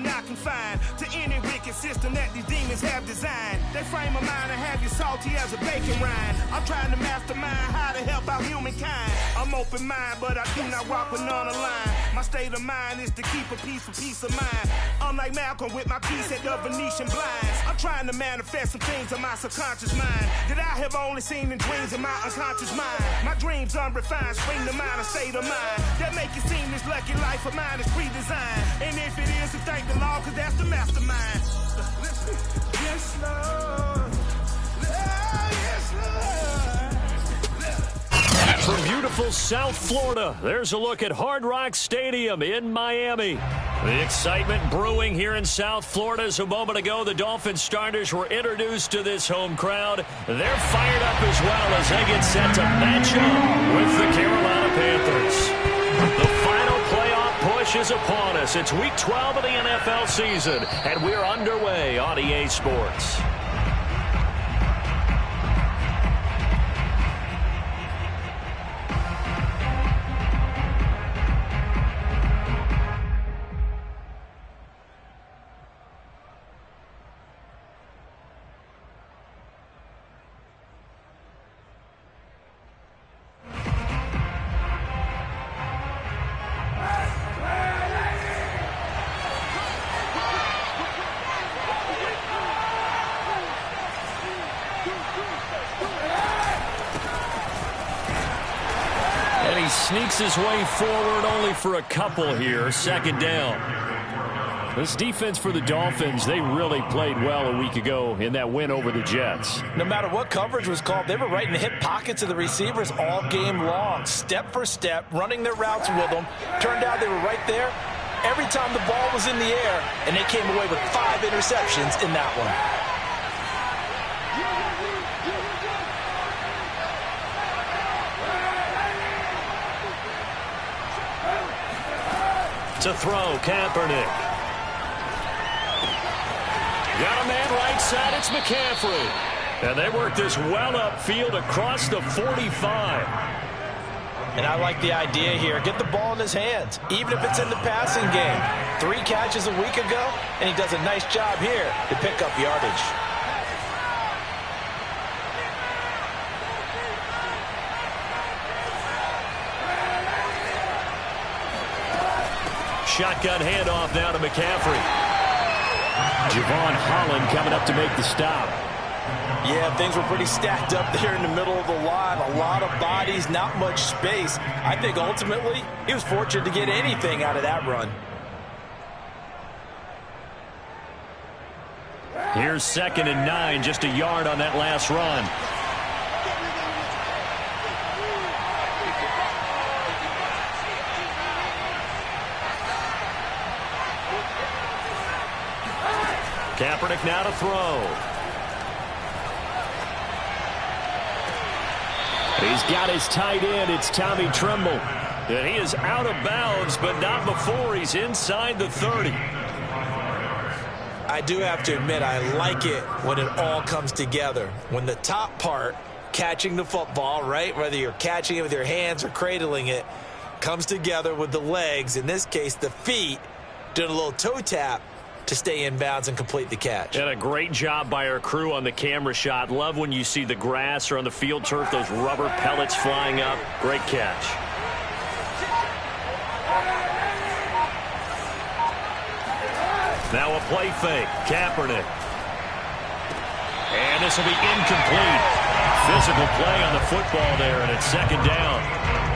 not confined to any wicked system that these demons have designed. They frame a mind and have you salty as a bacon rind. I'm trying to mastermind how to help out humankind. I'm open mind, but I do not walk with none aligned. My state of mind is to keep a peace for peace of mind. Unlike Malcolm with my piece at the Venetian blinds, I'm trying to manifest some things in my subconscious mind that I have only seen in dreams in my unconscious mind. My dreams unrefined, spring to mind, a state of mind that make it seem this lucky life of mine is pre-designed. And if it is, then thank the Lord, cause that's the mastermind. Yes, Lord. Yes, Lord. From beautiful South Florida, there's a look at Hard Rock Stadium in Miami. The excitement brewing here in South Florida as a moment ago the Dolphins starters were introduced to this home crowd. They're fired up as well as they get set to match up with the Carolina Panthers. The final playoff push is upon us. It's Week 12 of the NFL season, and we're underway on EA Sports. Sneaks his way forward only for a couple here. Second down. This defense for the Dolphins, they really played well a week ago in that win over the Jets. No matter what coverage was called, they were right in the hip pockets of the receivers all game long. Step for step, running their routes with them. Turned out they were right there every time the ball was in the air, and they came away with 5 interceptions in that one. To throw, Kaepernick. Got a man right side, it's McCaffrey. And they work this well upfield across the 45. And I like the idea here. Get the ball in his hands, even if it's in the passing game. 3 catches a week ago, and he does a nice job here to pick up yardage. Shotgun handoff now to McCaffrey. Javon Holland coming up to make the stop. Yeah, things were pretty stacked up there in the middle of the line. A lot of bodies, not much space. I think ultimately he was fortunate to get anything out of that run. Here's 2nd and 9, just a yard on that last run. Kaepernick now to throw. He's got his tight end. It's Tommy Tremble. And he is out of bounds, but not before he's inside the 30. I do have to admit, I like it when it all comes together. When the top part, catching the football, right, whether you're catching it with your hands or cradling it, comes together with the legs, in this case the feet, doing a little toe tap to stay in bounds and complete the catch. And a great job by our crew on the camera shot. Love when you see the grass or on the field turf, those rubber pellets flying up. Great catch. Now a play fake. Kaepernick. And this will be incomplete. Physical play on the football there, and it's 2nd down.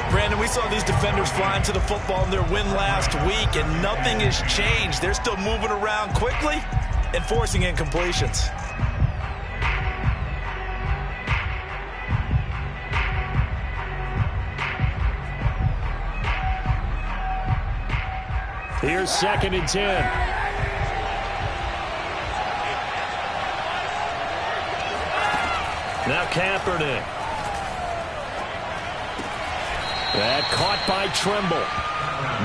Brandon, we saw these defenders flying to the football in their win last week, and nothing has changed. They're still moving around quickly and forcing incompletions. Here's 2nd and 10. Now Kaepernick. That caught by Tremble.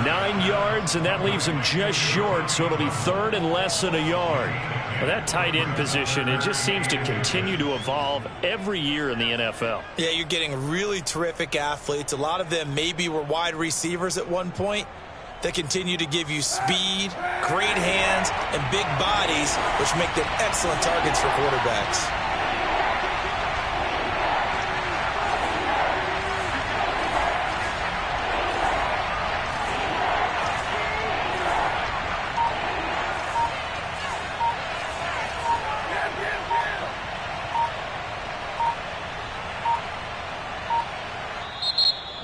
9 yards, and that leaves him just short, so it'll be 3rd and less than a yard. Well, that tight end position, it just seems to continue to evolve every year in the NFL. Yeah, you're getting really terrific athletes. A lot of them maybe were wide receivers at one point. They continue to give you speed, great hands, and big bodies, which make them excellent targets for quarterbacks.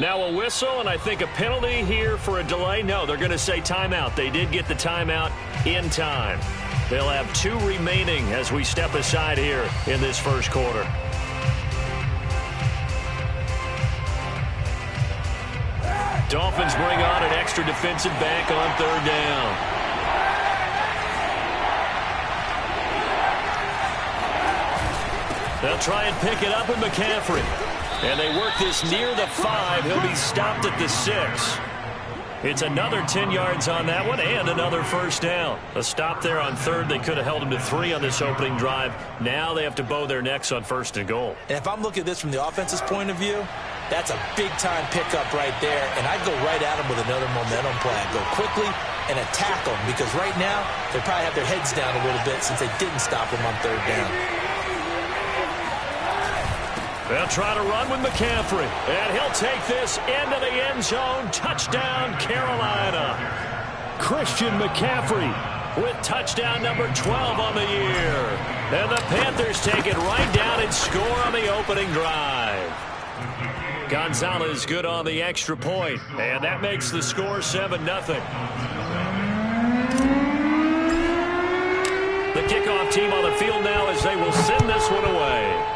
Now a whistle, and I think a penalty here for a delay. No, they're going to say timeout. They did get the timeout in time. They'll have 2 remaining as we step aside here in this first quarter. Dolphins bring on an extra defensive back on 3rd down. They'll try and pick it up with McCaffrey. And they work this near the 5. He'll be stopped at the 6. It's another 10 yards on that one and another first down. A stop there on 3rd. They could have held him to 3 on this opening drive. Now they have to bow their necks on 1st and goal. And if I'm looking at this from the offense's point of view, that's a big-time pickup right there. And I'd go right at him with another momentum play. I'd go quickly and attack them because right now they probably have their heads down a little bit since they didn't stop him on 3rd down. They'll try to run with McCaffrey, and he'll take this into the end zone. Touchdown, Carolina. Christian McCaffrey with touchdown number 12 on the year. And the Panthers take it right down and score on the opening drive. Gonzalez good on the extra point, and that makes the score 7-0. The kickoff team on the field now as they will send this one away.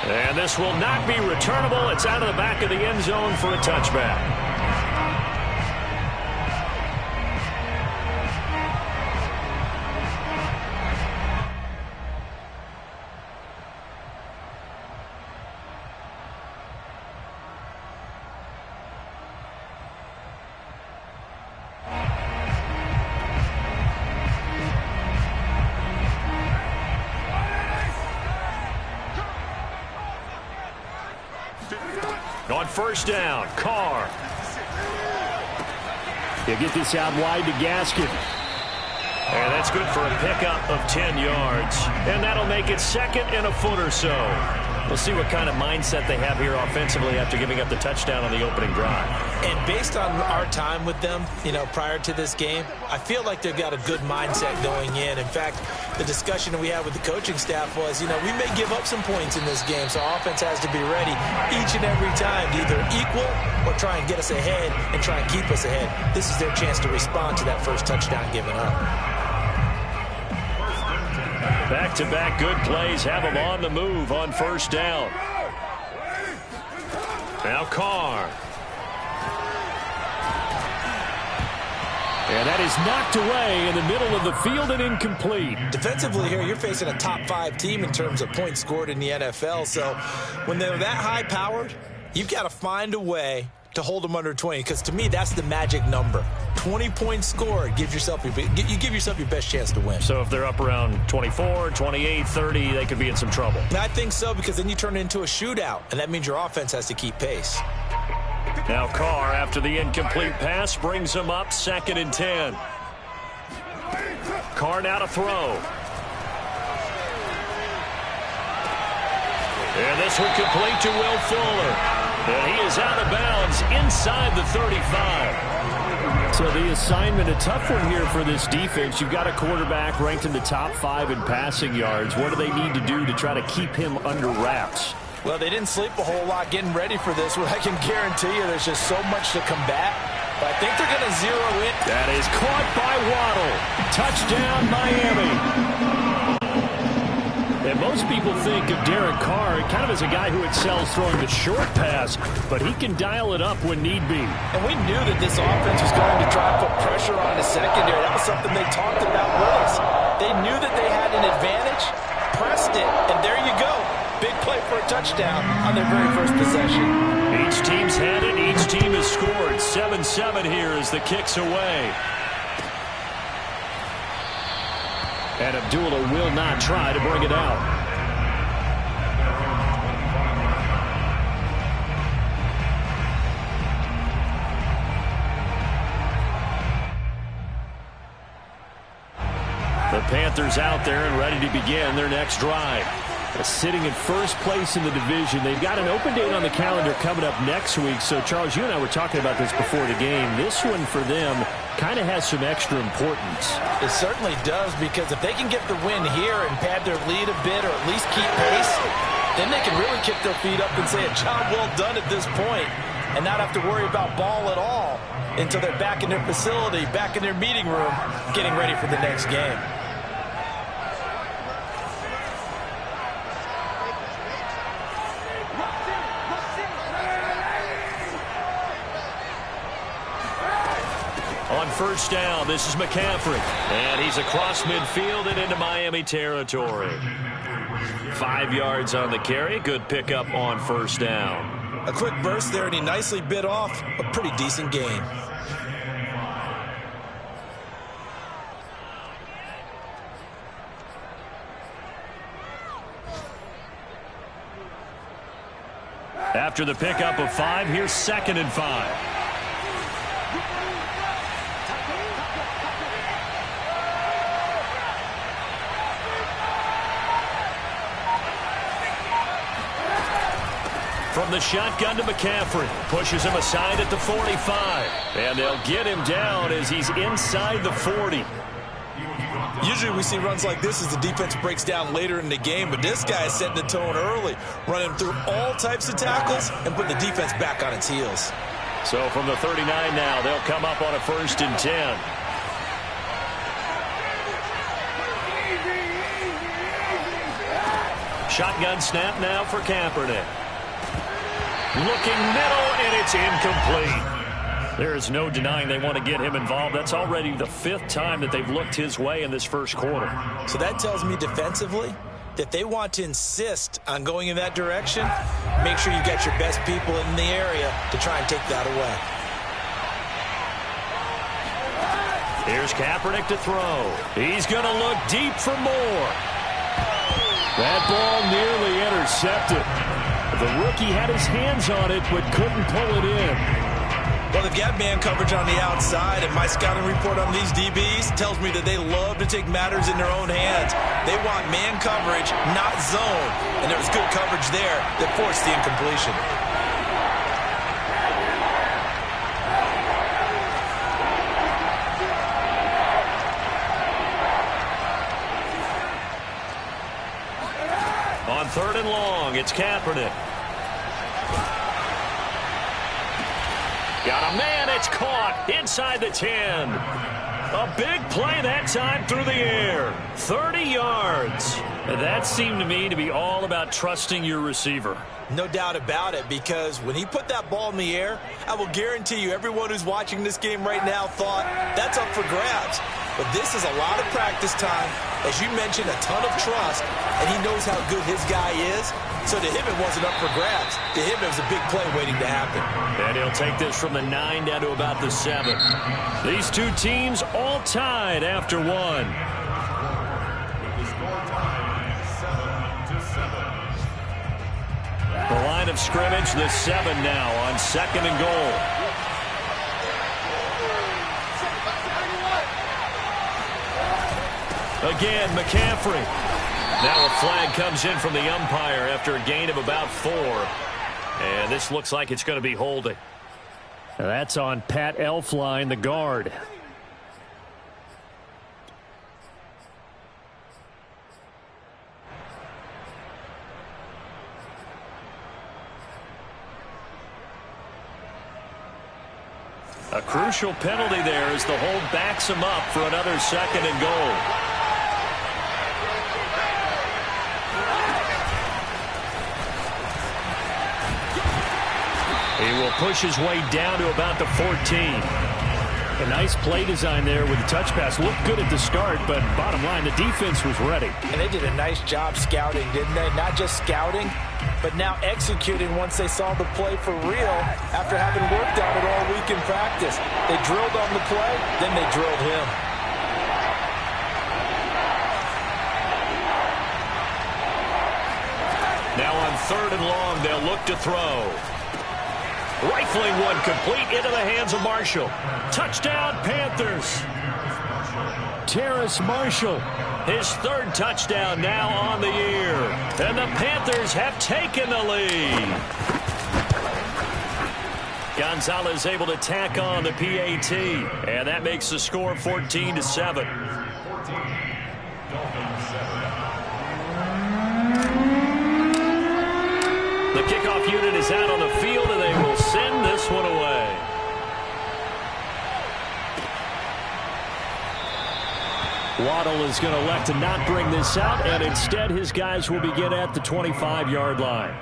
And this will not be returnable. It's out of the back of the end zone for a touchback. On 1st down, Carr. He'll get this out wide to Gaskin. And that's good for a pickup of 10 yards. And that'll make it 2nd and a foot or so. We'll see what kind of mindset they have here offensively after giving up the touchdown on the opening drive. And based on our time with them, prior to this game, I feel like they've got a good mindset going in. In fact, the discussion that we had with the coaching staff was, we may give up some points in this game, so our offense has to be ready each and every time to either equal or try and get us ahead and try and keep us ahead. This is their chance to respond to that first touchdown given up. Back-to-back good plays have them on the move on 1st down. Now Carr. And that is knocked away in the middle of the field and incomplete. Defensively here, you're facing a top 5 team in terms of points scored in the NFL. So when they're that high-powered, you've got to find a way to hold them under 20, because to me, that's the magic number. 20 points scored, you give yourself your best chance to win. So if they're up around 24, 28, 30, they could be in some trouble. I think so, because then you turn it into a shootout, and that means your offense has to keep pace. Now Carr, after the incomplete pass, brings them up 2nd and 10. Carr now to throw. And this one complete to Will Fuller. And he is out of bounds inside the 35. So the assignment, a tough one here for this defense. You've got a quarterback ranked in the top 5 in passing yards. What do they need to do to try to keep him under wraps? Well, they didn't sleep a whole lot getting ready for this. Well, I can guarantee you there's just so much to combat. But I think they're going to zero in. That is caught by Waddle. Touchdown, Miami. And most people think of Derek Carr kind of as a guy who excels throwing the short pass, but he can dial it up when need be. And we knew that this offense was going to try to put pressure on the secondary. That was something they talked about with us. They knew that they had an advantage, pressed it, and there you go. Big play for a touchdown on their very first possession. Each team's had it. Each team has scored. 7-7 here as the kick's away. And Abdullah will not try to bring it out. The Panthers out there and ready to begin their next drive. Sitting in first place in the division. They've got an open date on the calendar coming up next week. So, Charles, you and I were talking about this before the game. This one for them kind of has some extra importance. It certainly does, because if they can get the win here and pad their lead a bit or at least keep pace, then they can really kick their feet up and say a job well done at this point and not have to worry about ball at all until they're back in their facility, back in their meeting room, getting ready for the next game. On first down, this is McCaffrey. And he's across midfield and into Miami territory. 5 yards on the carry. Good pickup on first down. A quick burst there, and he nicely bit off a pretty decent gain. After the pickup of 5, here's 2nd and 5. From the shotgun to McCaffrey. Pushes him aside at the 45. And they'll get him down as he's inside the 40. Usually we see runs like this as the defense breaks down later in the game, but this guy is setting the tone early, running through all types of tackles and putting the defense back on its heels. So from the 39 now, they'll come up on a 1st and 10. Shotgun snap now for Kaepernick. Looking middle, and it's incomplete. There is no denying they want to get him involved. That's already the 5th time that they've looked his way in this first quarter. So that tells me defensively that they want to insist on going in that direction. Make sure you get your best people in the area to try and take that away. Here's Kaepernick to throw. He's going to look deep for more. That ball nearly intercepted. The rookie had his hands on it, but couldn't pull it in. Well, they've got man coverage on the outside, and my scouting report on these DBs tells me that they love to take matters in their own hands. They want man coverage, not zone. And there was good coverage there that forced the incompletion. On 3rd and long, it's Kaepernick. Got a man, it's caught inside the 10. A big play that time through the air. 30 yards. And that seemed to me to be all about trusting your receiver. No doubt about it, because when he put that ball in the air, I will guarantee you everyone who's watching this game right now thought that's up for grabs. But this is a lot of practice time. As you mentioned, a ton of trust, and he knows how good his guy is. So to him, it wasn't up for grabs. To him, it was a big play waiting to happen. And he'll take this from the 9 down to about the 7. These two teams all tied after 1. The line of scrimmage, the 7 now on 2nd and goal. Again, McCaffrey. Now a flag comes in from the umpire after a gain of about 4. And this looks like it's going to be holding. That's on Pat Elflein, the guard. A crucial penalty there as the hold backs him up for another 2nd and goal. He will push his way down to about the 14. A nice play design there with the touch pass. Looked good at the start, but bottom line, the defense was ready. And they did a nice job scouting, didn't they? Not just scouting, but now executing once they saw the play for real after having worked on it all week in practice. They drilled on the play, then they drilled him. Now on 3rd and long, they'll look to throw. Rifling one complete into the hands of Marshall. Touchdown, Panthers. Terrace Marshall, his third touchdown now on the year. And the Panthers have taken the lead. Gonzalez able to tack on the PAT, and that makes the score 14-7. The kickoff unit is out on the field, and they will send this one away. Waddle is going to elect to not bring this out, and instead his guys will begin at the 25-yard line.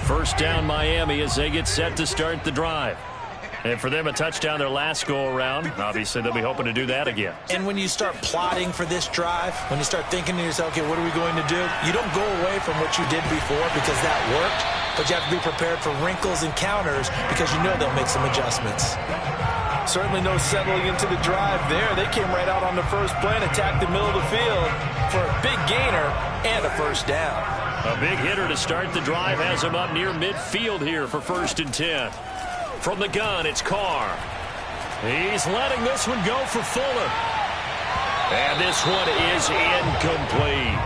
First down Miami as they get set to start the drive. And for them, a touchdown their last go-around. Obviously, they'll be hoping to do that again. And when you start plotting for this drive, when you start thinking to yourself, okay, what are we going to do? You don't go away from what you did before because that worked, but you have to be prepared for wrinkles and counters because you know they'll make some adjustments. Certainly no settling into the drive there. They came right out on the first play and attacked the middle of the field for a big gainer and a first down. A big hitter to start the drive has him up near midfield here for 1st and 10. From the gun, it's Carr. He's letting this one go for Fuller. And this one is incomplete.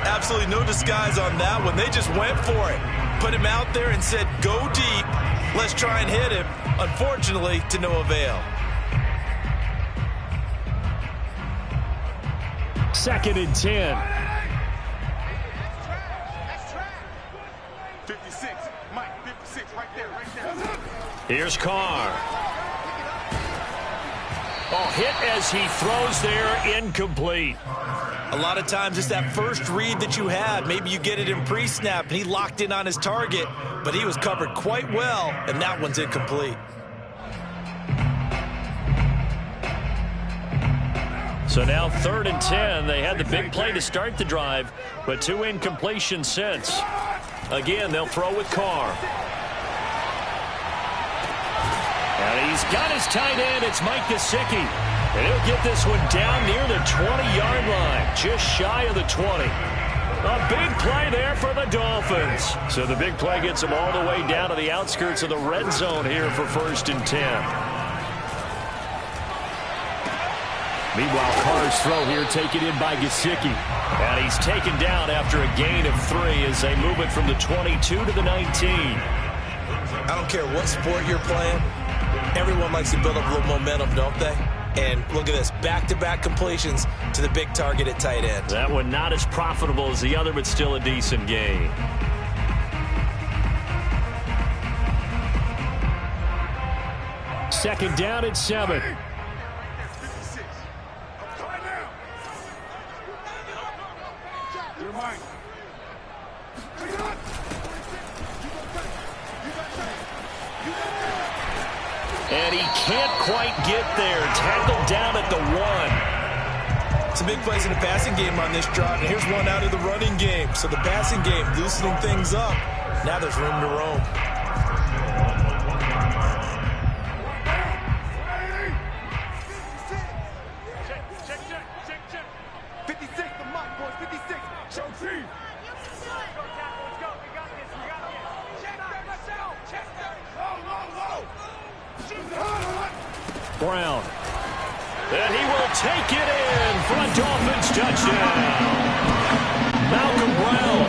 Absolutely no disguise on that one. They just went for it. Put him out there and said, go deep. Let's try and hit him. Unfortunately, to no avail. 2nd and 10. 56, Mike, 56, right there, right there. Here's Carr. Oh, hit as he throws there, incomplete. A lot of times it's that first read that you had. Maybe you get it in pre-snap, and he locked in on his target, but he was covered quite well, and that one's incomplete. So now 3rd and 10. They had the big play to start the drive, but 2 incompletions since. Again, they'll throw with Carr. And he's got his tight end. It's Mike Gesicki. And he'll get this one down near the 20-yard line, just shy of the 20. A big play there for the Dolphins. So the big play gets them all the way down to the outskirts of the red zone here for 1st and 10. Meanwhile, Carr's throw here taken in by Gesicki. And he's taken down after a gain of 3 as they move it from the 22 to the 19. I don't care what sport you're playing. Everyone likes to build up a little momentum, don't they? And look at this, back-to-back completions to the big target at tight end. That one not as profitable as the other, but still a decent gain. Second down at 7. And he can't quite get there. Tackled down at the 1. It's a big place in the passing game on this drive. And here's one out of the running game. So the passing game loosening things up. Now there's room to roam. Check. 56, the mark, boys, 56. Show team. Brown. And he will take it in for a Dolphins touchdown. Malcolm Brown,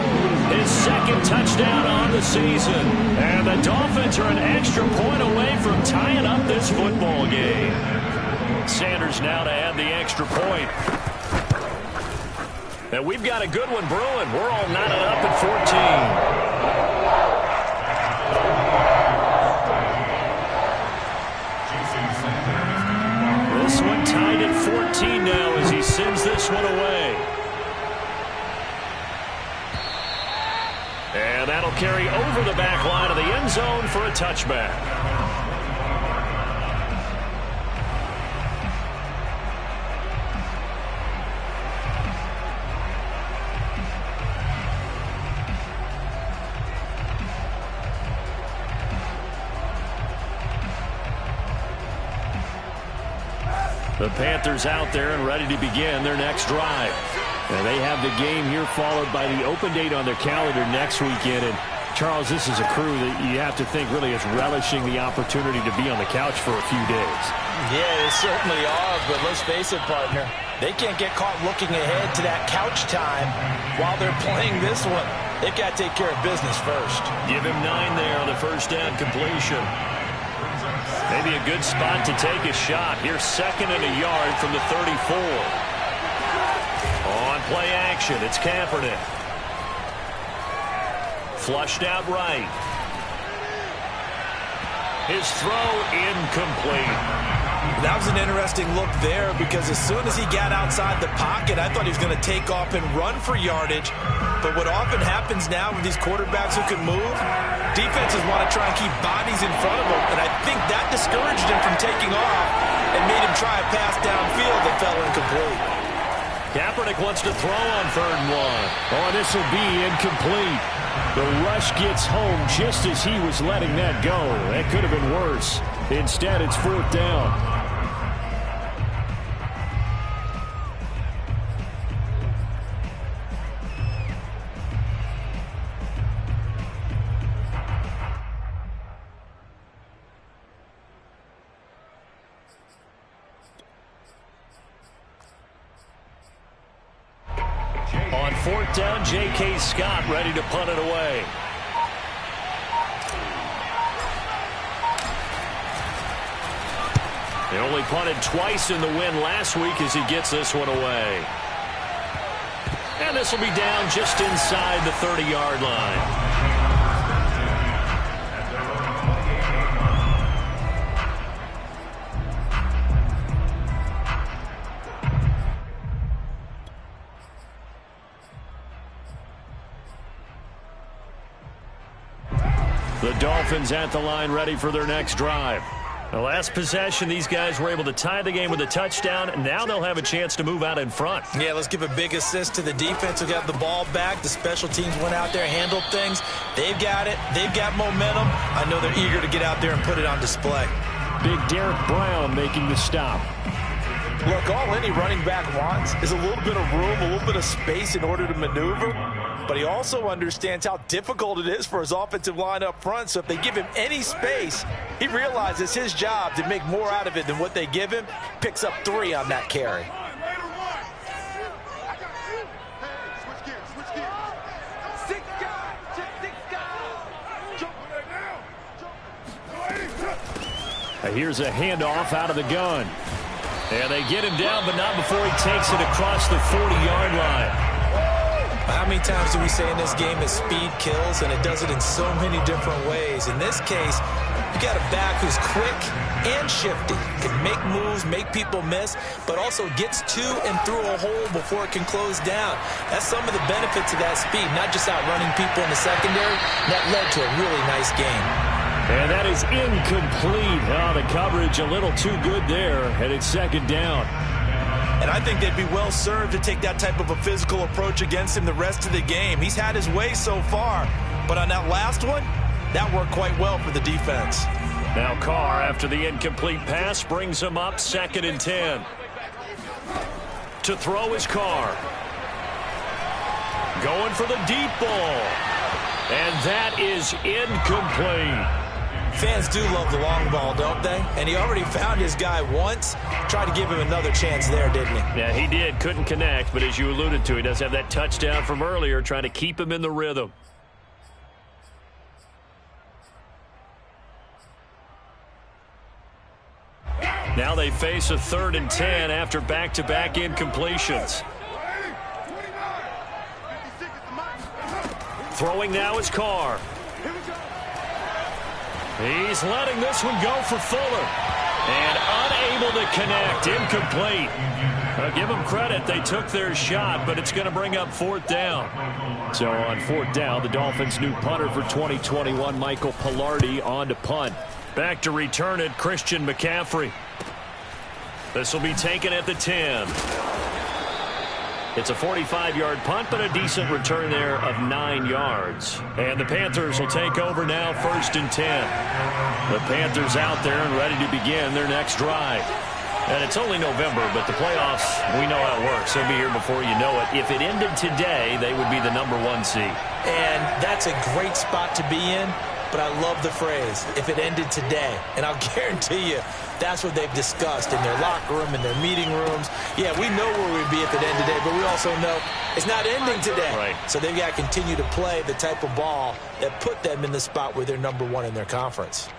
his 2nd touchdown on the season. And the Dolphins are an extra point away from tying up this football game. Sanders now to add the extra point. And we've got a good one brewing. We're all knotted up at 14. This one tied at 14 now as he sends this one away. And that'll carry over the back line of the end zone for a touchback. The Panthers out there and ready to begin their next drive. And they have the game here followed by the open date on their calendar next weekend. And Charles, this is a crew that you have to think really is relishing the opportunity to be on the couch for a few days. Yeah, they certainly are, but let's face it, partner. They can't get caught looking ahead to that couch time while they're playing this one. They've got to take care of business first. Give him 9 there on the first down completion. Maybe a good spot to take a shot. Here's 2nd and a yard from the 34. On play action, it's Kaepernick. Flushed out right. His throw incomplete. That was an interesting look there because as soon as he got outside the pocket, I thought he was going to take off and run for yardage. But what often happens now with these quarterbacks who can move, defenses want to try and keep bodies in front of them. And I think that discouraged him from taking off and made him try a pass downfield that fell incomplete. Kaepernick wants to throw on 3rd and 1. Oh, this will be incomplete. The rush gets home just as he was letting that go. That could have been worse. Instead, it's 4th down. On 4th down, J.K. Scott ready to punt it away. He only punted twice in the win last week as he gets this one away. And this will be down just inside the 30-yard line. The Dolphins at the line ready for their next drive. The last possession, these guys were able to tie the game with a touchdown. Now they'll have a chance to move out in front. Yeah, let's give a big assist to the defense who got the ball back. The special teams went out there, handled things. They've got it. They've got momentum. I know they're eager to get out there and put it on display. Big Derek Brown making the stop. Look, all any running back wants is a little bit of room, a little bit of space in order to maneuver. But he also understands how difficult it is for his offensive line up front. So if they give him any space, he realizes his job to make more out of it than what they give him. Picks up 3 on that carry. Here's a handoff out of the gun. And they get him down, but not before he takes it across the 40-yard line. How many times do we say in this game that speed kills, and it does it in so many different ways? In this case, you got a back who's quick and shifty, can make moves, make people miss, but also gets to and through a hole before it can close down. That's some of the benefits of that speed, not just outrunning people in the secondary. That led to a really nice game. And that is incomplete. Oh, the coverage a little too good there, and it's 2nd down. And I think they'd be well served to take that type of a physical approach against him the rest of the game. He's had his way so far, but on that last one, that worked quite well for the defense. Now Carr, after the incomplete pass, brings him up 2nd and 10. To throw is Carr. Going for the deep ball. And that is incomplete. Fans do love the long ball, don't they? And he already found his guy once. Tried to give him another chance there, didn't he? Yeah, he did. Couldn't connect, but as you alluded to, he does have that touchdown from earlier, trying to keep him in the rhythm. Now they face a 3rd and 10 after back-to-back incompletions. Throwing now is Carr. He's letting this one go for Fuller. And unable to connect. Incomplete. Give them credit. They took their shot, but it's going to bring up 4th down. So on 4th down, the Dolphins' new punter for 2021, Michael Pilardi, on to punt. Back to return it, Christian McCaffrey. This will be taken at the 10. It's a 45-yard punt, but a decent return there of 9 yards. And the Panthers will take over now, 1st and 10. The Panthers out there and ready to begin their next drive. And it's only November, but the playoffs, we know how it works. They'll be here before you know it. If it ended today, they would be the #1 seed. And that's a great spot to be in, but I love the phrase, if it ended today. And I'll guarantee you, that's what they've discussed in their locker room, in their meeting rooms. Yeah, we know where we'd be if it ended today, but we also know it's not ending today. Right. So they've got to continue to play the type of ball that put them in the spot where they're #1 in their conference.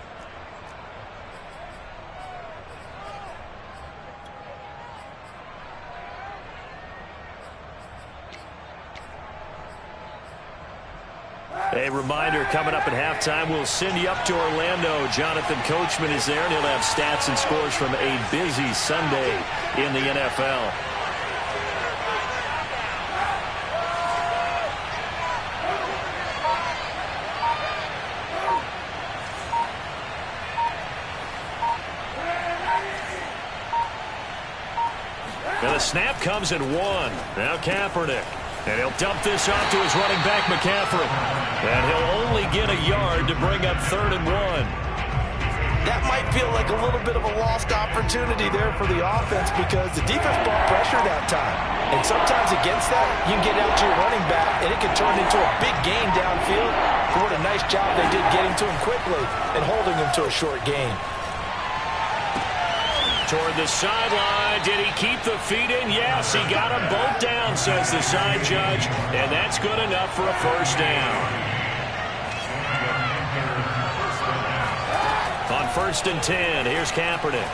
A reminder, coming up at halftime, we'll send you up to Orlando. Jonathan Coachman is there, and he'll have stats and scores from a busy Sunday in the NFL. And the snap comes at 1. Now Kaepernick. And he'll dump this off to his running back, McCaffrey. And he'll only get a yard to bring up 3rd and 1. That might feel like a little bit of a lost opportunity there for the offense because the defense brought pressure that time. And sometimes against that, you can get out to your running back, and it can turn into a big gain downfield. But what a nice job they did getting to him quickly and holding him to a short gain. Toward the sideline. Did he keep the feet in? Yes, he got them both down, says the side judge. And that's good enough for a 1st down. On 1st and 10, here's Kaepernick.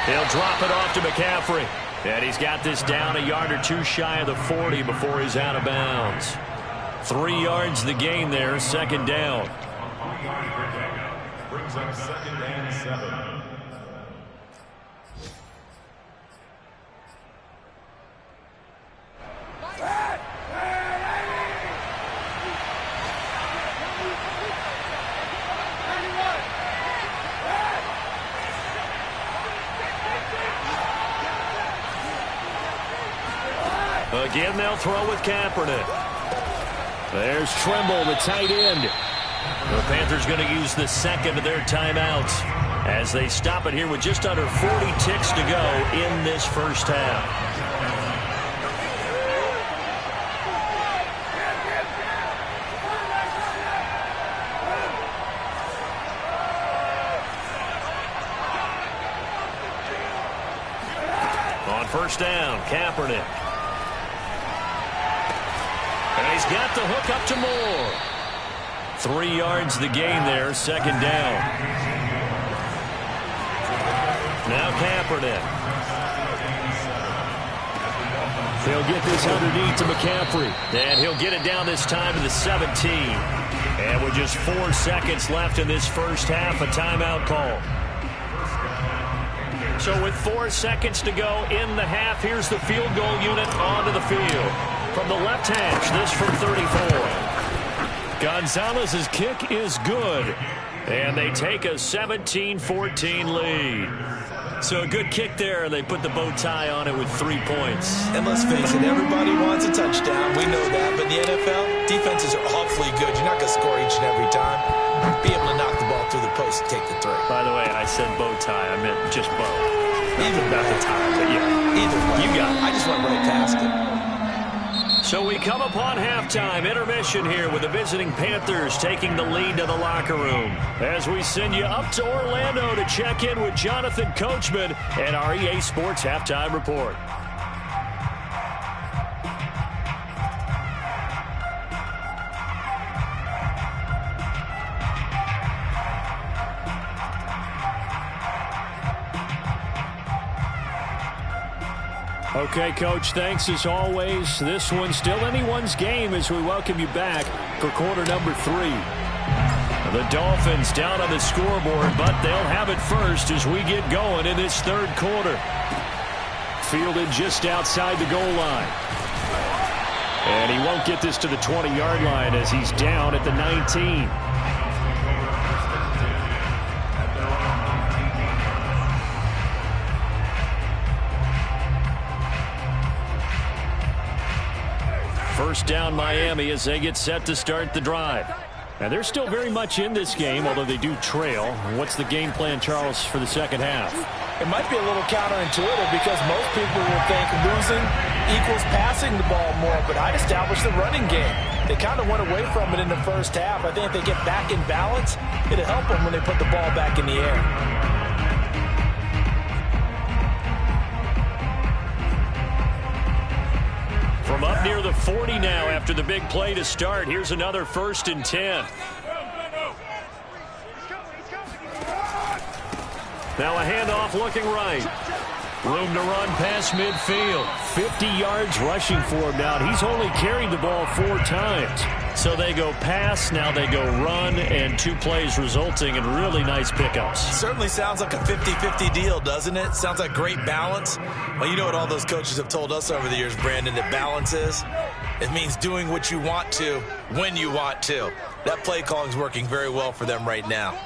He'll drop it off to McCaffrey. And he's got this down a yard or 2 shy of the 40 before he's out of bounds. 3 yards the gain there, 2nd down. Brings up 2nd and 7. Again, they'll throw with Kaepernick. There's Trimble, the tight end. The Panthers going to use the 2nd of their timeouts as they stop it here with just under 40 ticks to go in this 1st half. On 1st down, Kaepernick. And he's got the hook up to Moore. 3 yards the gain there, 2nd down. Now Kaepernick. He'll get this underneath to McCaffrey. And he'll get it down this time to the 17. And with just 4 seconds left in this 1st half, a timeout call. So with 4 seconds to go in the half, here's the field goal unit onto the field. From the left hash, this from 34. Gonzalez's kick is good, and they take a 17-14 lead. So a good kick there, and they put the bow tie on it with 3 points. And let's face it, everybody wants a touchdown. We know that. But in the NFL, defenses are awfully good. You're not going to score each and every time. Be able to knock the ball through the post and take the 3. By the way, I said bow tie. I meant just bow. Even about the tie, but yeah. Either way. You got it. I just went right past it. So we come upon halftime intermission here with the visiting Panthers taking the lead to the locker room as we send you up to Orlando to check in with Jonathan Coachman and our EA Sports Halftime Report. Okay, Coach, thanks as always. This one's still anyone's game as we welcome you back for quarter number 3. The Dolphins down on the scoreboard, but they'll have it first as we get going in this 3rd quarter. Fielded just outside the goal line. And he won't get this to the 20-yard line as he's down at the 19. First down Miami as they get set to start the drive. And they're still very much in this game, although they do trail. What's the game plan, Charles, for the second half? It might be a little counterintuitive because most people will think losing equals passing the ball more, but I'd establish the running game. They kind of went away from it in the first half. I think if they get back in balance, it'll help them when they put the ball back in the air. From up near the 40 now after the big play to start. Here's another 1st and 10. Now a handoff looking right. Room to run past midfield. 50 yards rushing for him now. He's only carried the ball 4 times. So they go pass, now they go run, and 2 plays resulting in really nice pickups. Certainly sounds like a 50-50 deal, doesn't it? Sounds like great balance. Well, you know what all those coaches have told us over the years, Brandon, that balance is? It means doing what you want to when you want to. That play calling is working very well for them right now.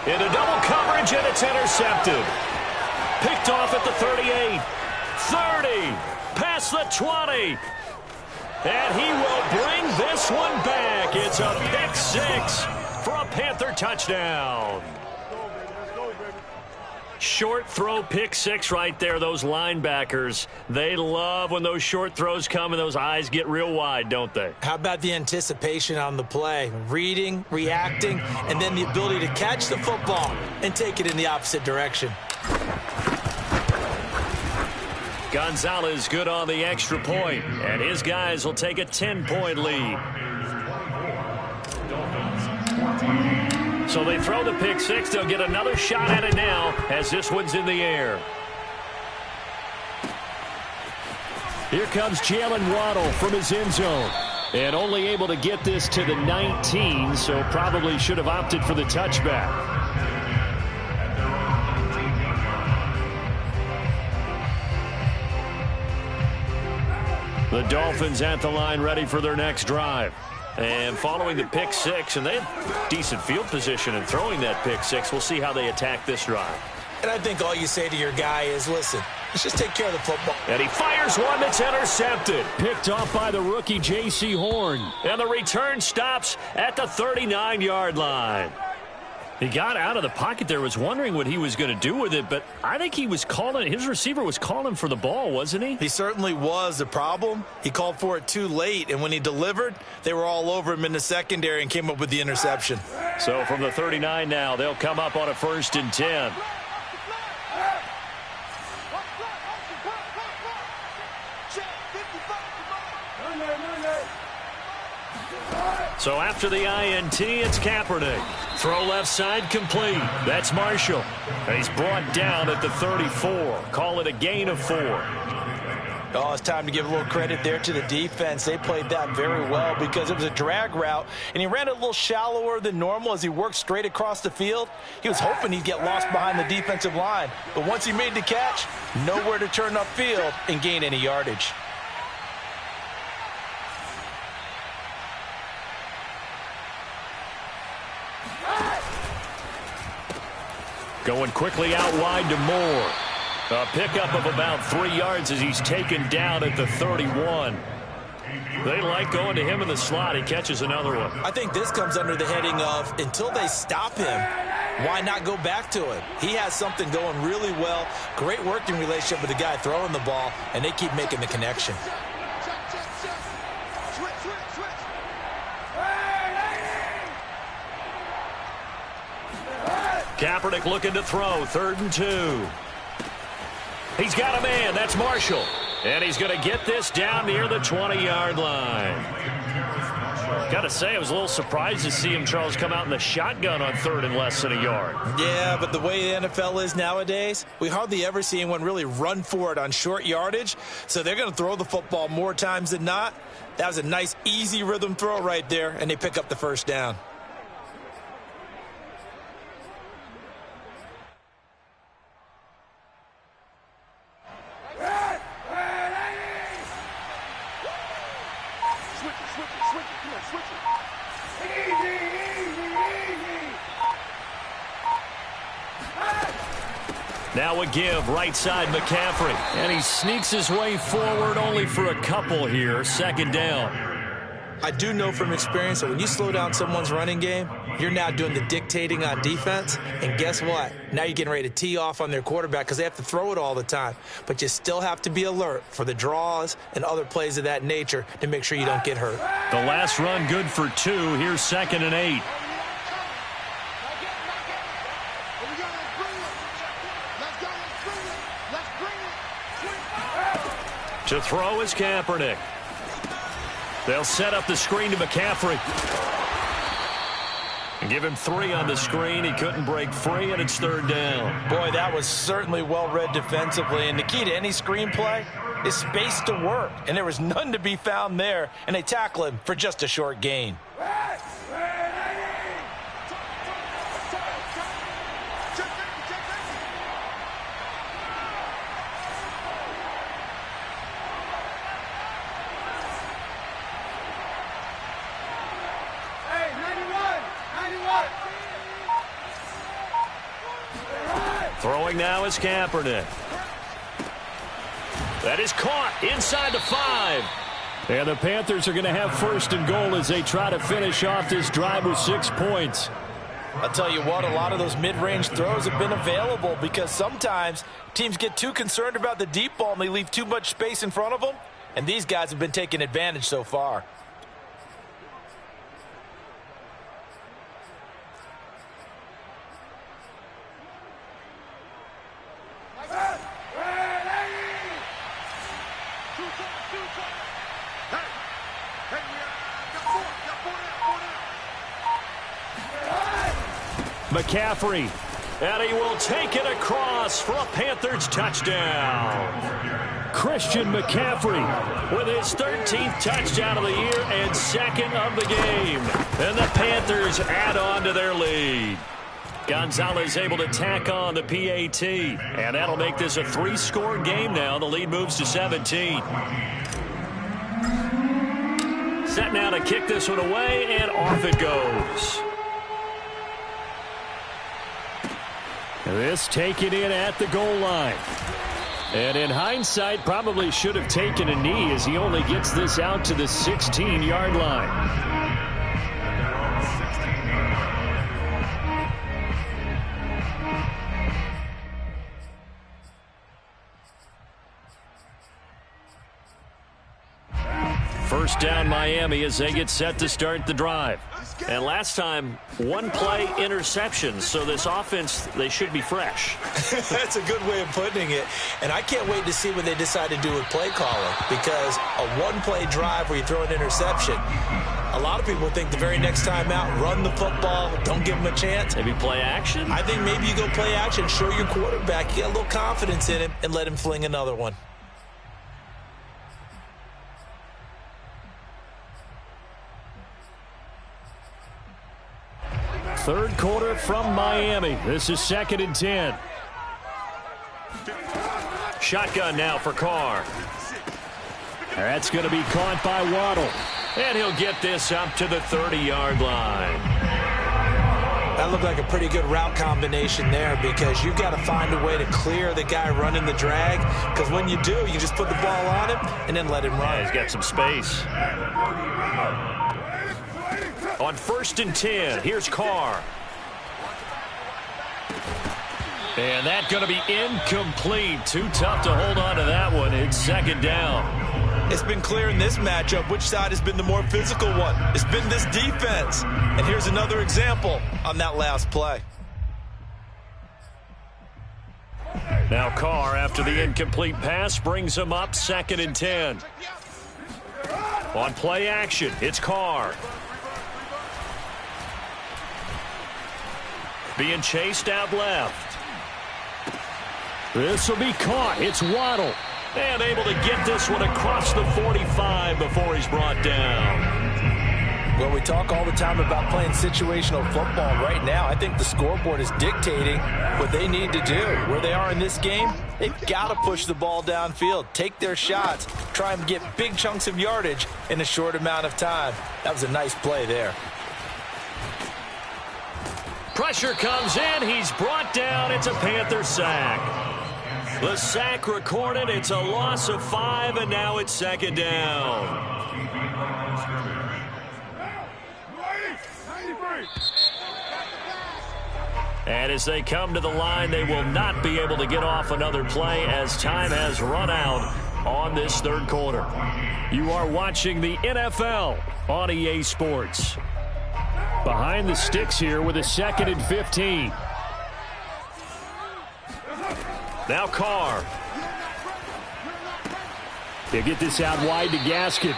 Into double coverage, and it's intercepted. Picked off at the 38, 30, past the 20. And he will bring this one back. It's a pick 6 for a Panther touchdown. Short throw pick 6 right there. Those linebackers, they love when those short throws come and those eyes get real wide, don't they? How about the anticipation on the play? Reading, reacting, and then the ability to catch the football and take it in the opposite direction. Gonzalez good on the extra point, and his guys will take a 10-point lead. So they throw the pick 6. They'll get another shot at it now as this one's in the air. Here comes Jalen Waddle from his end zone. And only able to get this to the 19, so probably should have opted for the touchback. The Dolphins at the line ready for their next drive. And following the pick 6, and they had decent field position in throwing that pick 6. We'll see how they attack this drive. And I think all you say to your guy is, listen, let's just take care of the football. And he fires one that's intercepted. Picked off by the rookie J.C. Horn. And the return stops at the 39-yard line. He got out of the pocket there, was wondering what he was going to do with it, but I think he was calling, his receiver was calling for the ball, wasn't he? He certainly was. The problem, he called for it too late, and when he delivered, they were all over him in the secondary and came up with the interception. So from the 39 now, they'll come up on a 1st and 10. So after the INT, it's Kaepernick. Throw left side complete. That's Marshall. And he's brought down at the 34. Call it a gain of 4. Oh, it's time to give a little credit there to the defense. They played that very well because it was a drag route, and he ran it a little shallower than normal as he worked straight across the field. He was hoping he'd get lost behind the defensive line, but once he made the catch, nowhere to turn upfield and gain any yardage. Going quickly out wide to Moore. A pickup of about 3 yards as he's taken down at the 31. They like going to him in the slot. He catches another one. I think this comes under the heading of until they stop him, why not go back to it? He has something going really well. Great working relationship with the guy throwing the ball, and they keep making the connection. Kaepernick looking to throw. 3rd and 2. He's got a man. That's Marshall. And he's going to get this down near the 20-yard line. Got to say, I was a little surprised to see him, Charles, come out in the shotgun on 3rd and less than a yard. Yeah, but the way the NFL is nowadays, we hardly ever see anyone really run for it on short yardage. So they're going to throw the football more times than not. That was a nice, easy rhythm throw right there, and they pick up the 1st down. Now a give, right side McCaffrey. And he sneaks his way forward only for a couple here. 2nd down. I do know from experience that when you slow down someone's running game, you're now doing the dictating on defense. And guess what? Now you're getting ready to tee off on their quarterback because they have to throw it all the time. But you still have to be alert for the draws and other plays of that nature to make sure you don't get hurt. The last run good for 2. Here's 2nd and 8. To throw is Kaepernick. They'll set up the screen to McCaffrey. And give him 3 on the screen. He couldn't break free, and it's 3rd down. Boy, that was certainly well-read defensively. And the key to any screen play is space to work. And there was none to be found there. And they tackle him for just a short gain. Throwing now is Kaepernick. That is caught inside the 5. And the Panthers are going to have 1st and goal as they try to finish off this drive with 6 points. I'll tell you what, a lot of those mid-range throws have been available because sometimes teams get too concerned about the deep ball and they leave too much space in front of them. And these guys have been taking advantage so far. McCaffrey, and he will take it across for a Panthers touchdown. Christian McCaffrey with his 13th touchdown of the year and 2nd of the game. And the Panthers add on to their lead. Gonzalez able to tack on the PAT, and that'll make this a 3-score game now. The lead moves to 17. Set now to kick this one away, and off it goes. This taken in at the goal line. And in hindsight, probably should have taken a knee as he only gets this out to the 16-yard line. First down Miami as they get set to start the drive. And last time, 1-play interception. So this offense, they should be fresh. That's a good way of putting it. And I can't wait to see what they decide to do with play calling. Because a 1-play drive where you throw an interception, a lot of people think the very next time out, run the football, don't give them a chance. Maybe play action? I think maybe you go play action, show your quarterback, you get a little confidence in him, and let him fling another one. Third quarter from Miami. This is 2nd and 10. Shotgun now for Carr. That's going to be caught by Waddle. And he'll get this up to the 30-yard line. That looked like a pretty good route combination there because you've got to find a way to clear the guy running the drag. Because when you do, you just put the ball on him and then let him run. Yeah, he's got some space. On 1st and 10, here's Carr. And that's going to be incomplete. Too tough to hold on to that one. It's 2nd down. It's been clear in this matchup which side has been the more physical one. It's been this defense. And here's another example on that last play. Now Carr, after the incomplete pass, brings him up 2nd and 10. On play action, it's Carr. Being chased out left. This will be caught. It's Waddle. And able to get this one across the 45 before he's brought down. Well, we talk all the time about playing situational football. Right now, I think the scoreboard is dictating what they need to do. Where they are in this game, they've got to push the ball downfield, take their shots, try and get big chunks of yardage in a short amount of time. That was a nice play there. Pressure comes in. He's brought down. It's a Panther sack. The sack recorded. It's a loss of 5, and now it's 2nd down. And as they come to the line, they will not be able to get off another play as time has run out on this third quarter. You are watching the NFL on EA Sports. Behind the sticks here with a 2nd and 15. Now Carr. He'll get this out wide to Gaskin.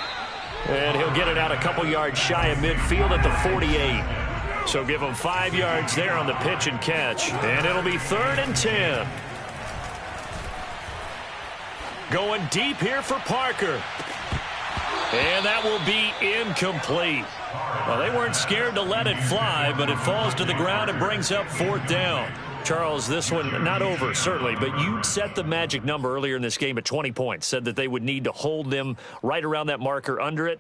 And he'll get it out a couple yards shy of midfield at the 48. So give him 5 yards there on the pitch and catch. And it'll be 3rd and 10. Going deep here for Parker. And that will be incomplete. Well, they weren't scared to let it fly, but it falls to the ground and brings up 4th down. Charles, this one not over, certainly, but you set the magic number earlier in this game at 20 points, said that they would need to hold them right around that marker under it.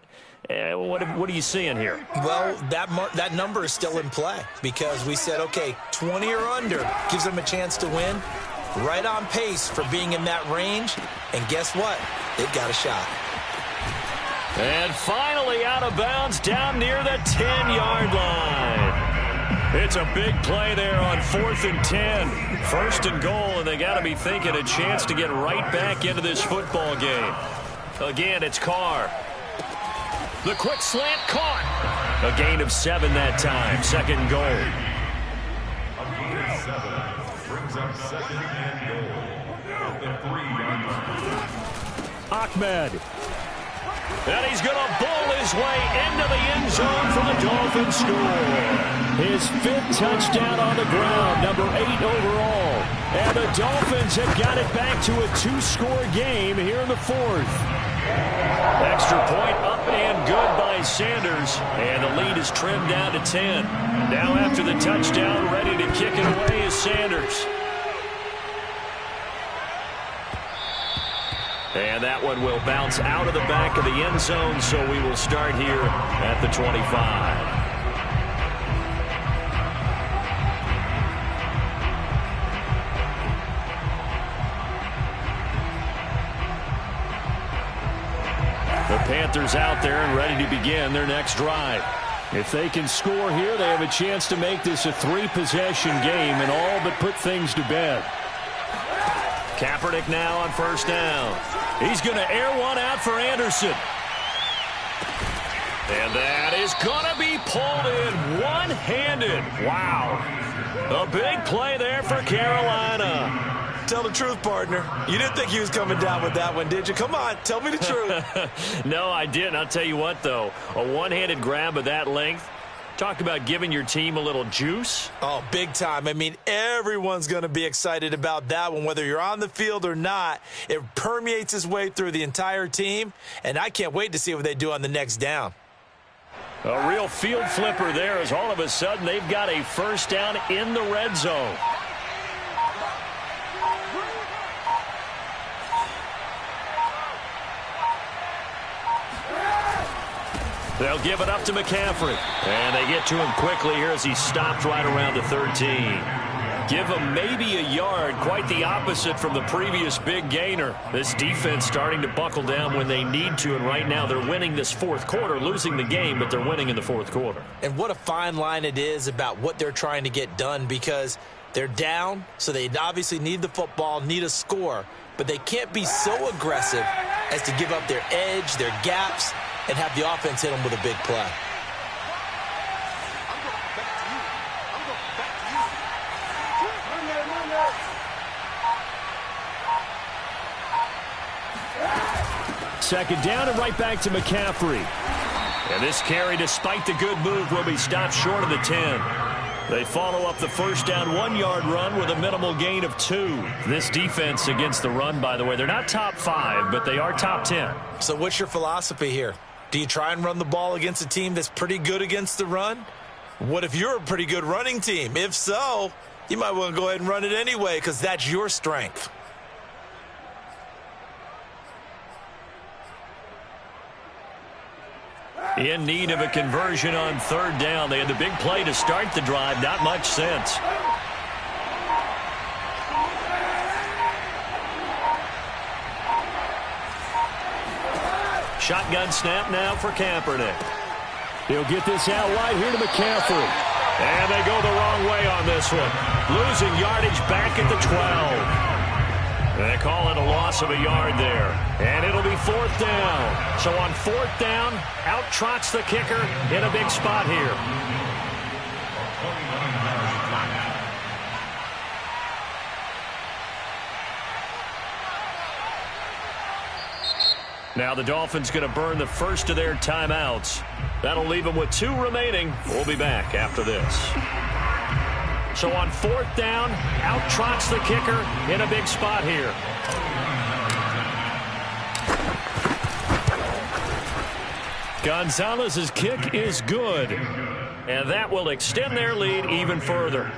What are you seeing here? Well, that number is still in play because we said, okay, 20 or under gives them a chance to win. Right on pace for being in that range. And guess what? They've got a shot. And finally out of bounds down near the 10-yard line. It's a big play there on 4th and 10. 1st and goal, and they got to be thinking a chance to get right back into this football game. Again, it's Carr. The quick slant caught. A gain of 7 that time. 2nd and goal. A gain of 7 brings up 2nd and goal at the 3-yard line. Ahmed. And he's going to bowl his way into the end zone for the Dolphins score. His 5th touchdown on the ground, number 8 overall. And the Dolphins have got it back to a 2-score game here in the 4th. Extra point up and good by Sanders. And the lead is trimmed down to 10. Now after the touchdown, ready to kick it away is Sanders. And that one will bounce out of the back of the end zone, so we will start here at the 25. The Panthers out there and ready to begin their next drive. If they can score here, they have a chance to make this a 3-possession game and all but put things to bed. Kaepernick now on 1st down. He's going to air one out for Anderson. And that is going to be pulled in one-handed. Wow. A big play there for Carolina. Tell the truth, partner. You didn't think he was coming down with that one, did you? Come on, tell me the truth. No, I didn't. I'll tell you what, though. A one-handed grab of that length. Talk about giving your team a little juice. Oh, big time. I mean, everyone's going to be excited about that one, whether you're on the field or not. It permeates its way through the entire team, and I can't wait to see what they do on the next down. A real field flipper there as all of a sudden they've got a 1st down in the red zone. They'll give it up to McCaffrey. And they get to him quickly here as he stopped right around the 13. Give him maybe a yard, quite the opposite from the previous big gainer. This defense starting to buckle down when they need to, and right now they're winning this 4th quarter, losing the game, but they're winning in the 4th quarter. And what a fine line it is about what they're trying to get done, because they're down, so they obviously need the football, need a score, but they can't be so aggressive as to give up their edge, their gaps, and have the offense hit them with a big play. Second down and right back to McCaffrey. And this carry, despite the good move, will be stopped short of the 10. They follow up the 1st down 1-yard run with a minimal gain of 2. This defense against the run, by the way, they're not top 5, but they are top 10. So what's your philosophy here? Do you try and run the ball against a team that's pretty good against the run? What if you're a pretty good running team? If so, you might want to go ahead and run it anyway because that's your strength. In need of a conversion on 3rd down. They had the big play to start the drive. Not much sense. Shotgun snap now for Kaepernick. He'll get this out wide here to McCaffrey. And they go the wrong way on this one. Losing yardage back at the 12. They call it a loss of a yard there. And it'll be 4th down. So on 4th down, out trots the kicker in a big spot here. Now the Dolphins going to burn the first of their timeouts. That'll leave them with 2 remaining. We'll be back after this. So on 4th down, out trots the kicker in a big spot here. Gonzalez's kick is good. And that will extend their lead even further.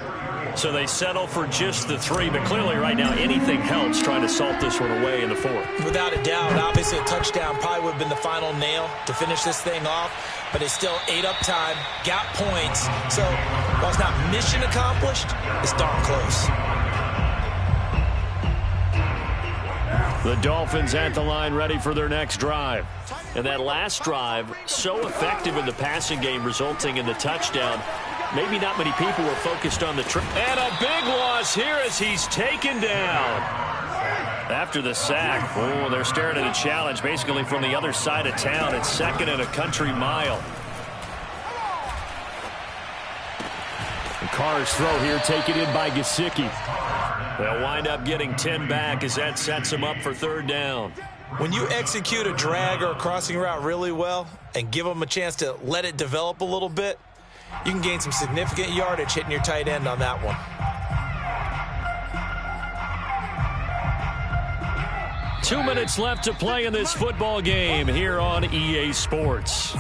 So they settle for just the 3, but clearly right now anything helps trying to salt this one away in the 4th. Without a doubt, obviously a touchdown probably would have been the final nail to finish this thing off, but it still ate up time, got points. So while it's not mission accomplished, it's darn close. The Dolphins at the line ready for their next drive. And that last drive, so effective in the passing game, resulting in the touchdown. Maybe not many people were focused on the trip. And a big loss here as he's taken down. After the sack, oh, they're staring at a challenge basically from the other side of town. It's 2nd and a country mile. And Carr's throw here taken in by Gesicki. They'll wind up getting 10 back as that sets them up for 3rd down. When you execute a drag or a crossing route really well and give them a chance to let it develop a little bit, you can gain some significant yardage hitting your tight end on that one. Two minutes left to play in this football game here on EA Sports.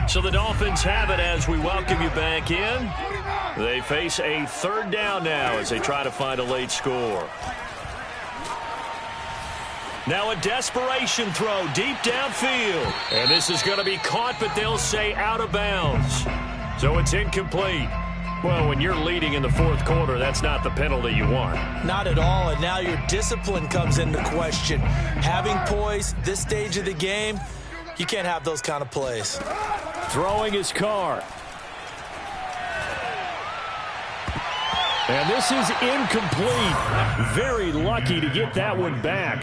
So the Dolphins have it as we welcome you back in. They face a 3rd down now as they try to find a late score. Now a desperation throw deep downfield. And this is going to be caught, but they'll say out of bounds. So it's incomplete. Well, when you're leading in the 4th quarter, that's not the penalty you want. Not at all, and now your discipline comes into question. Having poise this stage of the game, you can't have those kind of plays. Throwing his Carr. And this is incomplete. Very lucky to get that one back.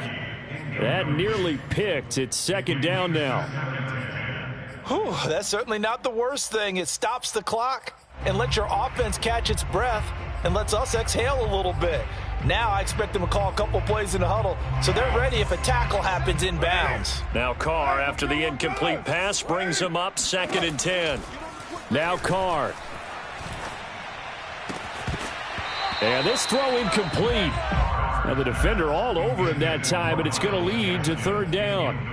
That nearly picked. It's 2nd down now. Whew, that's certainly not the worst thing. It stops the clock and lets your offense catch its breath and lets us exhale a little bit. Now I expect them to call a couple plays in the huddle, so they're ready if a tackle happens in bounds. Now Carr, after the incomplete pass, brings him up 2nd and 10. Now Carr. And this throw incomplete. Now the defender all over him that time, but it's going to lead to 3rd down.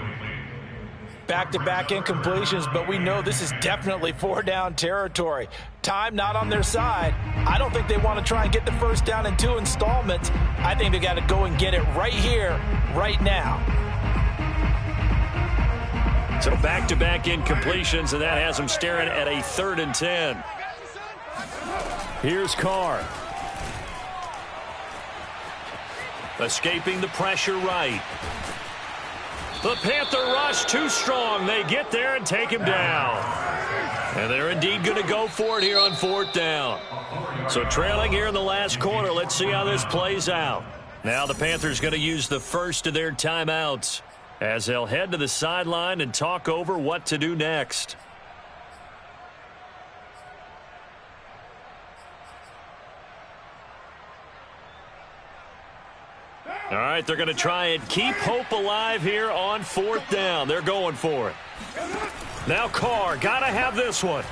Back-to-back incompletions, but we know this is definitely 4-down territory. Time not on their side. I don't think they want to try and get the 1st down in 2 installments. I think they got to go and get it right here, right now. So back-to-back incompletions, and that has them staring at a 3rd and 10. Here's Carr. Escaping the pressure right. The Panther rush too strong. They get there and take him down. And they're indeed going to go for it here on 4th down. So trailing here in the last quarter. Let's see how this plays out. Now the Panthers going to use the first of their timeouts as they'll head to the sideline and talk over what to do next. All right, they're going to try and keep hope alive here on 4th down. They're going for it. Now Carr, got to have this one.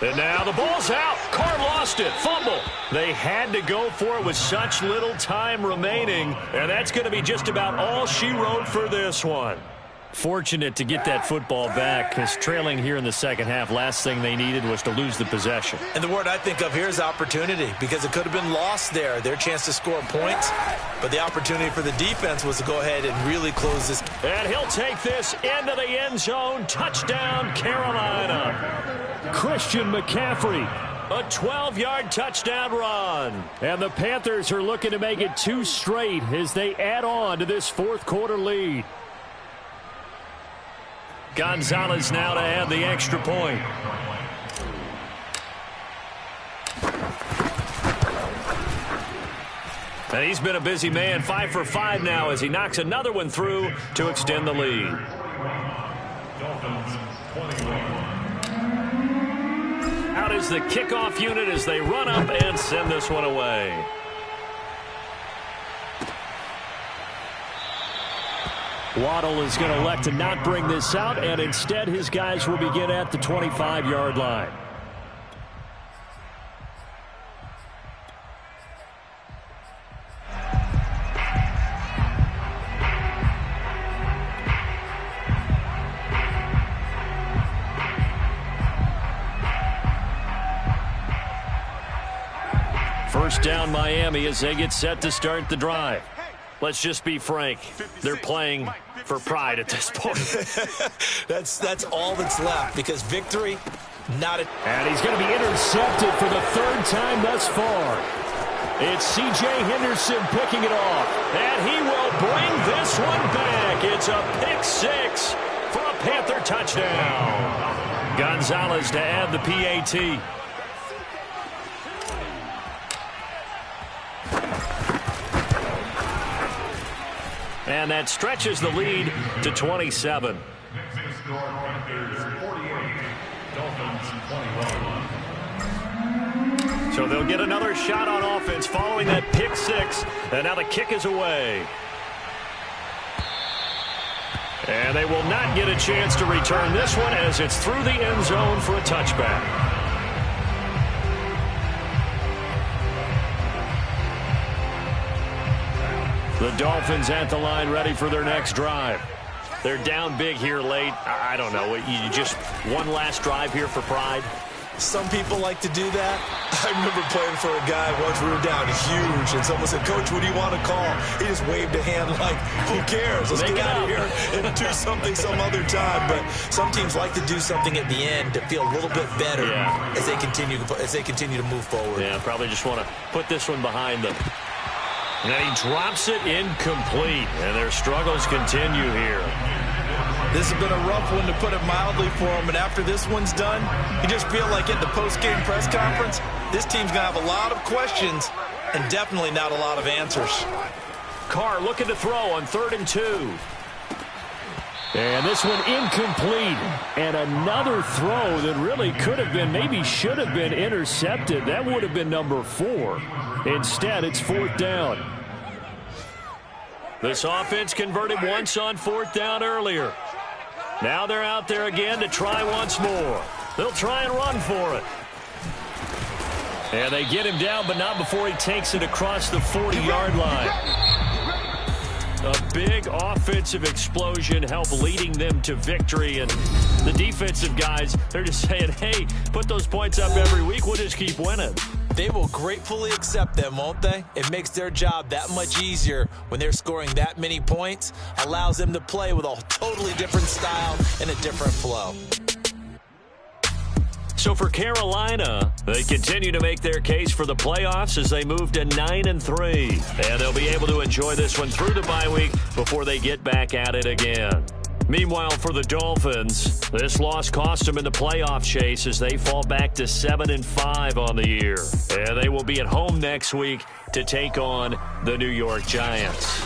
And now the ball's out. Carr lost it. Fumble. They had to go for it with such little time remaining, and that's going to be just about all she wrote for this one. Fortunate to get that football back because trailing here in the 2nd half, last thing they needed was to lose the possession. And the word I think of here is opportunity because it could have been lost there. Their chance to score points, but the opportunity for the defense was to go ahead and really close this. And he'll take this into the end zone. Touchdown, Carolina. Christian McCaffrey A 12-yard touchdown run. And the Panthers are looking to make it 2 straight as they add on to this fourth-quarter lead. Gonzalez now to add the extra point. And he's been a busy man, 5 for 5 now as he knocks another one through to extend the lead. Dolphins 21. Out is the kickoff unit as they run up and send this one away. Waddle is going to elect to not bring this out, and instead his guys will begin at the 25-yard line. First down Miami as they get set to start the drive. Let's just be frank. They're playing for pride at this point. That's all that's left because victory, not a... And he's going to be intercepted for the 3rd time thus far. It's C.J. Henderson picking it off. And he will bring this one back. It's a pick 6 for a Panther touchdown. Gonzalez to add the PAT. And that stretches the lead to 27. So they'll get another shot on offense following that pick 6. And now the kick is away. And they will not get a chance to return this one as it's through the end zone for a touchback. The Dolphins at the line ready for their next drive. They're down big here late. I don't know. You just one last drive here for pride. Some people like to do that. I remember playing for a guy once we were down huge, and someone said, "Coach, what do you want to call?" He just waved a hand like, who cares? Let's get out of here and do something some other time. But some teams like to do something at the end to feel a little bit better as they continue to move forward. Yeah, probably just want to put this one behind them. And then he drops it incomplete, and their struggles continue here. This has been a rough one, to put it mildly, for him. And after this one's done, you just feel like at the post-game press conference, this team's going to have a lot of questions and definitely not a lot of answers. Carr looking to throw on 3rd and 2. And this one incomplete. And another throw that really could have been, maybe should have been intercepted. That would have been number 4. Instead, it's 4th down. This offense converted once on 4th down earlier. Now they're out there again to try once more. They'll try and run for it. And they get him down, but not before he takes it across the 40-yard line. A big offensive explosion helped leading them to victory. And the defensive guys, they're just saying, hey, put those points up every week. We'll just keep winning. They will gratefully accept them, won't they? It makes their job that much easier when they're scoring that many points. Allows them to play with a totally different style and a different flow. So for Carolina, they continue to make their case for the playoffs as they move to 9-3. And they'll be able to enjoy this one through the bye week before they get back at it again. Meanwhile, for the Dolphins, this loss cost them in the playoff chase as they fall back to 7-5 on the year. And they will be at home next week to take on the New York Giants.